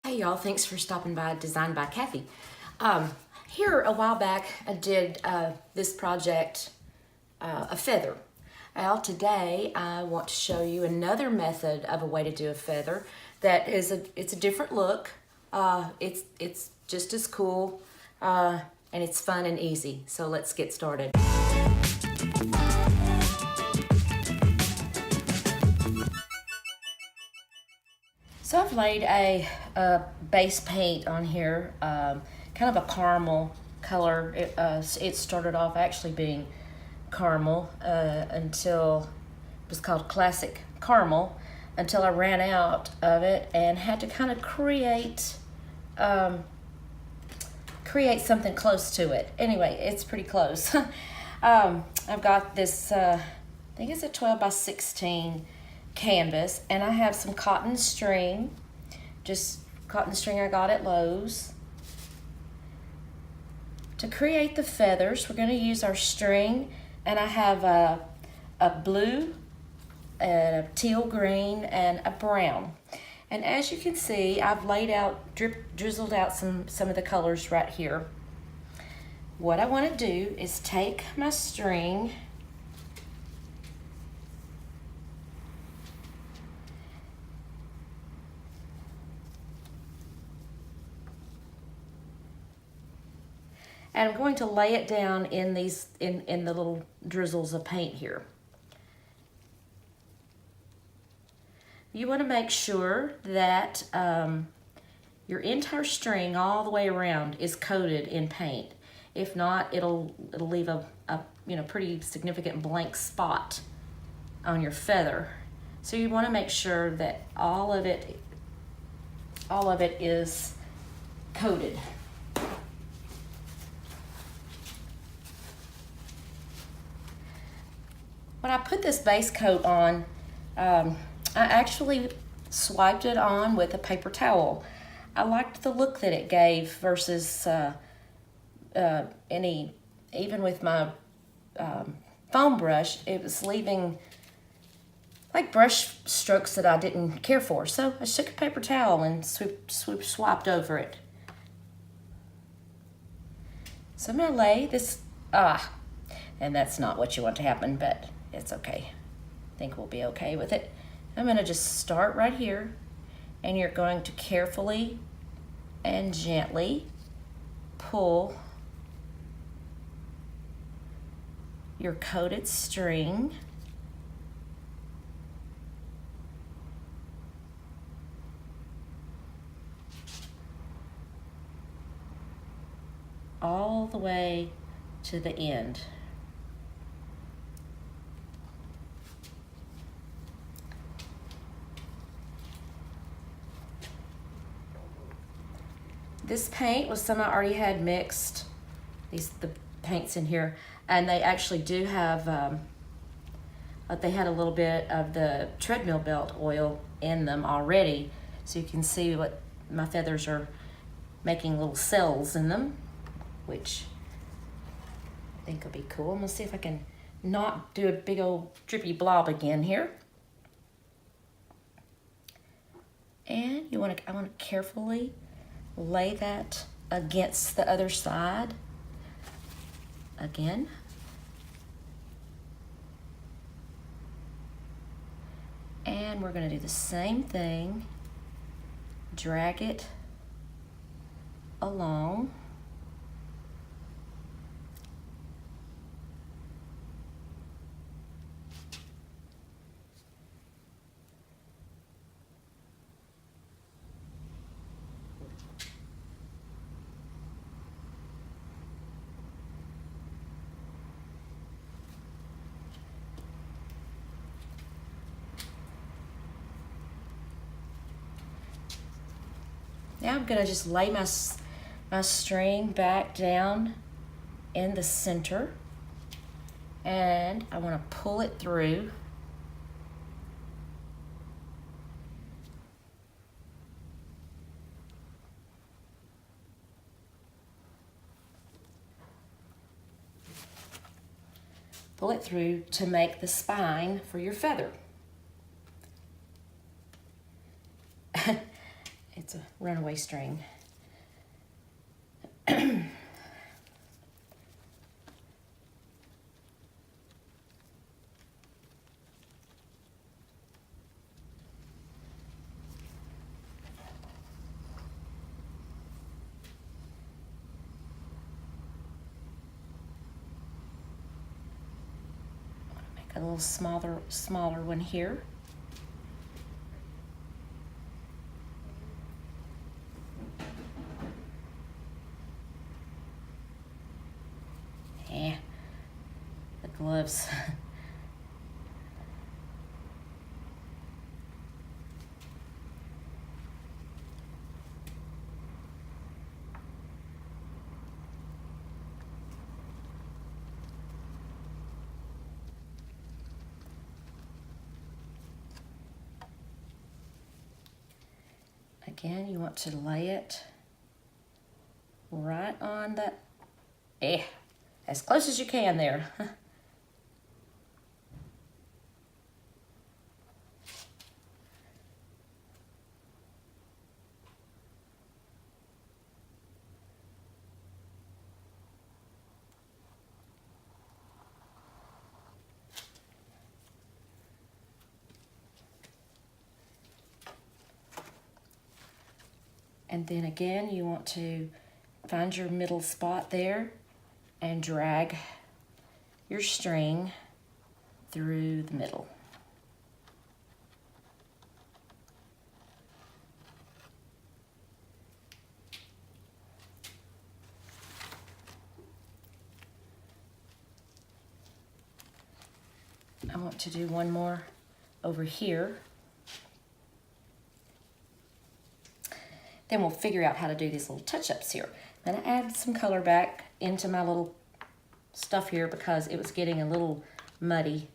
Hey y'all, thanks for stopping by Design by Kathy. Here a while back I did this project, a feather. Well, today I want to show you another method of a way to do a feather that is it's a different look. It's just as cool and it's fun and easy. So let's get started. So I've laid a base paint on here, kind of a caramel color. It started off actually being caramel until it was called Classic Caramel, until I ran out of it and had to kind of create something close to it. Anyway, it's pretty close. I've got this, I think it's a 12 by 16 canvas, and I have some cotton string, just cotton string I got at Lowe's. To create the feathers, we're going to use our string, and I have a blue, a teal green, and a brown. And as you can see, I've laid out, drizzled out some of the colors right here. What I want to do is take my string and I'm going to lay it down in these in the little drizzles of paint here. You want to make sure that your entire string all the way around is coated in paint. If not, it'll leave a pretty significant blank spot on your feather. So you want to make sure that all of it is coated. When I put this base coat on, I actually swiped it on with a paper towel. I liked the look that it gave versus even with my foam brush, it was leaving like brush strokes that I didn't care for. So I took a paper towel and swiped over it. So I'm gonna lay this, and that's not what you want to happen, but it's okay. I think we'll be okay with it. I'm going to just start right here, and you're going to carefully and gently pull your coated string all the way to the end. This paint was some I already had mixed, the paints in here, and they actually do have, they had a little bit of the treadmill belt oil in them already, so you can see what my feathers are making little cells in them, which I think will be cool. I'm gonna see if I can not do a big old drippy blob again here. And I want to carefully lay that against the other side again. And we're going to do the same thing. Drag it along. Now I'm going to just lay my string back down in the center, and I want to pull it through. Pull it through to make the spine for your feather. It's a runaway string. A little smaller one here. Yeah, the gloves. Again, you want to lay it right on the, as close as you can there. And then again, you want to find your middle spot there and drag your string through the middle. I want to do one more over here. Then we'll figure out how to do these little touch-ups here. I'm gonna add some color back into my little stuff here because it was getting a little muddy.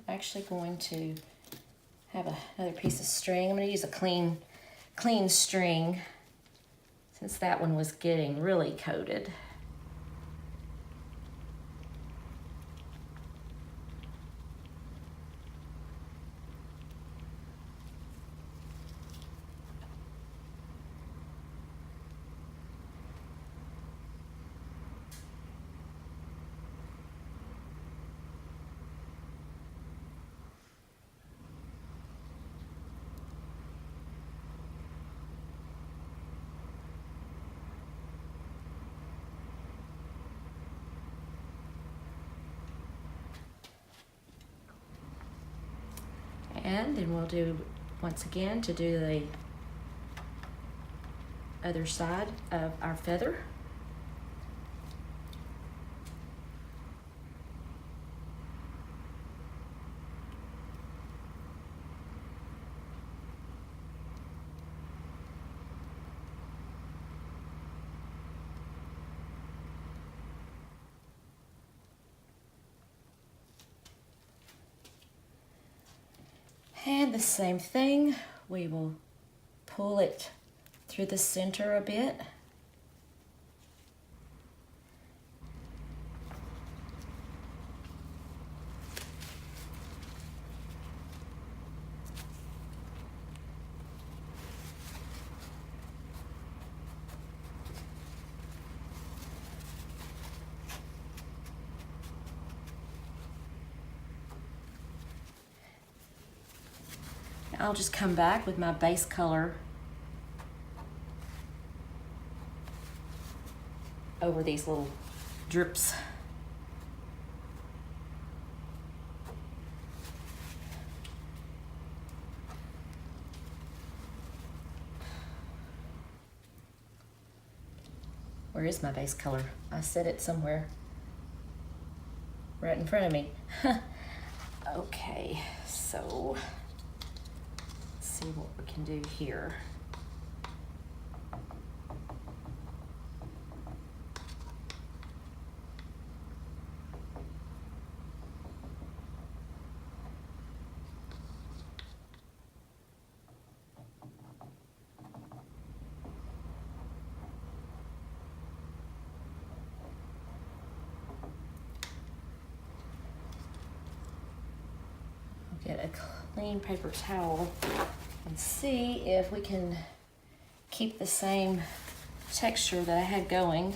Actually going to have another piece of string. I'm going to use a clean string since that one was getting really coated. And then we'll do, once again, to do the other side of our feather. And the same thing, we will pull it through the center a bit. I'll just come back with my base color over these little drips. Where is my base color? I set it somewhere right in front of me. Okay, so see what we can do here. get a clean paper towel and see if we can keep the same texture that I had going.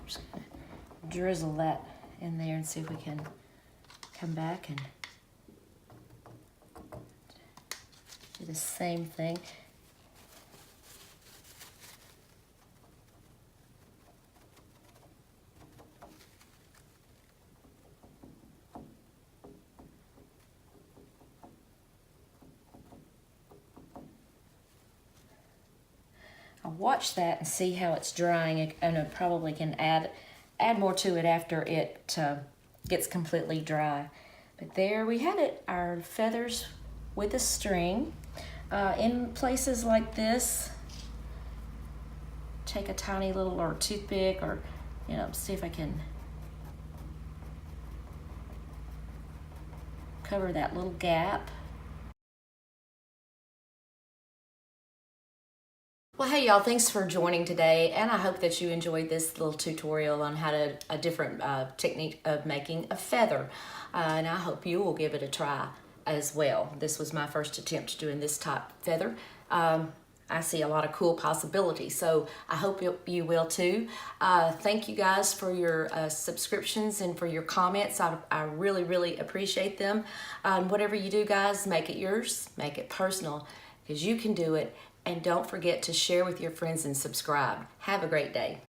Just gonna drizzle that in there and see if we can come back and do the same thing. I'll watch that and see how it's drying, and I probably can add more to it after it gets completely dry. But there we have it, our feathers with a string. In places like this, take a tiny little or toothpick, or see if I can cover that little gap. Well, hey y'all, thanks for joining today, and I hope that you enjoyed this little tutorial on how to a different technique of making a feather, and I hope you will give it a try as well. This was my first attempt doing this type feather. I see a lot of cool possibilities, so I hope you will too. Thank you guys for your subscriptions and for your comments. I really, really appreciate them. Whatever you do, guys, make it yours, make it personal, because you can do it. And don't forget to share with your friends and subscribe. Have a great day.